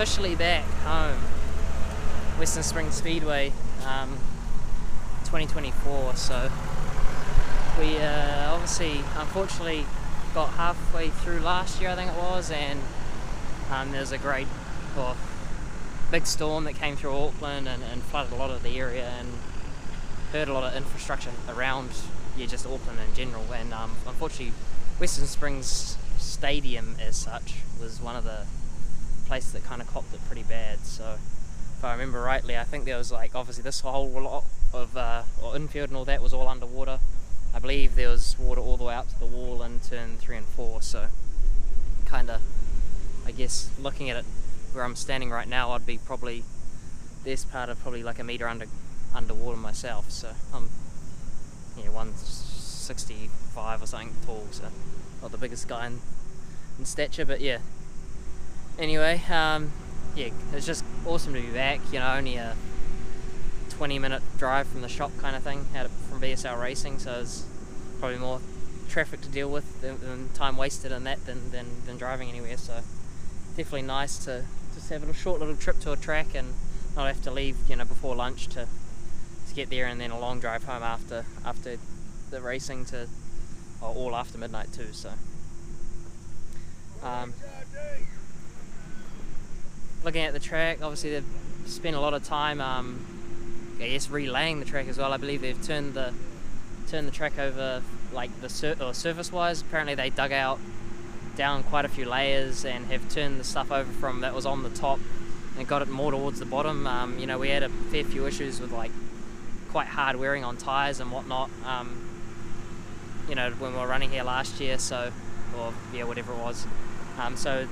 officially back home. Western Springs Speedway, 2024. So we obviously, unfortunately, got halfway through last year, I think it was, and there was a big storm that came through Auckland and flooded a lot of the area and hurt a lot of infrastructure around, just Auckland in general. And unfortunately, Western Springs Stadium as such was one of the places that kind of copped it pretty bad. So if I remember rightly, I think there was obviously this whole lot of infield and all that was all underwater. I believe there was water all the way out to the wall in turn 3 and 4. So kind of, I guess, looking at it where I'm standing right now, I'd be probably this part of probably like a meter underwater myself. So I'm 165 or something tall, so not the biggest guy in stature, but yeah. Anyway, it's just awesome to be back. Only a 20-minute drive from the shop kind of thing from BSL Racing, so it's probably more traffic to deal with than time wasted in that than driving anywhere. So definitely nice to just have a short little trip to a track and not have to leave before lunch to get there, and then a long drive home after the racing all after midnight too. So looking at the track, obviously they've spent a lot of time relaying the track as well. I believe they've turned the track over surface wise. Apparently they dug out down quite a few layers and have turned the stuff over from that was on the top and got it more towards the bottom. We had a fair few issues with quite hard wearing on tyres and whatnot, when we were running here last year, whatever it was. So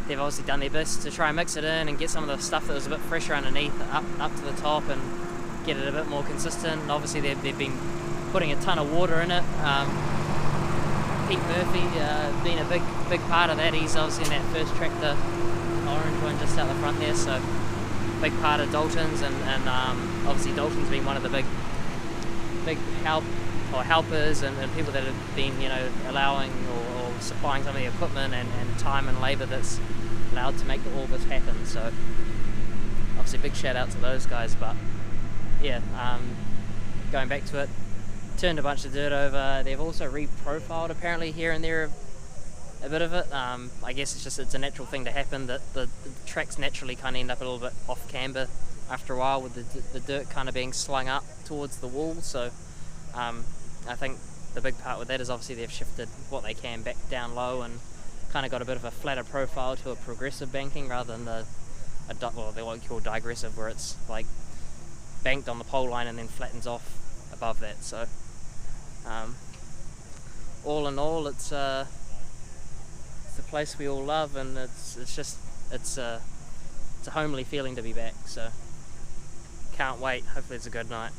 they've obviously done their best to try and mix it in and get some of the stuff that was a bit fresher underneath up to the top and get it a bit more consistent. And obviously they've been putting a ton of water in it. Pete Murphy being a big part of that. He's obviously in that first tractor, orange one just out the front there, so big part of Dalton's, and obviously Dalton's been one of the big helpers and people that have been allowing or supplying some of the equipment and time and labour that's allowed to make all this happen. So obviously big shout out to those guys. But yeah, going back to it, turned a bunch of dirt over. They've also reprofiled apparently here and there a bit of it. I guess it's a natural thing to happen, that the tracks naturally kind of end up a little bit off camber after a while with the dirt kind of being slung up towards the wall. So I think the big part with that is obviously they've shifted what they can back down low and kind of got a bit of a flatter profile to a progressive banking rather than what you call digressive, where it's banked on the pole line and then flattens off above that. So all in all, it's the place we all love, and it's a homely feeling to be back. So can't wait. Hopefully it's a good night.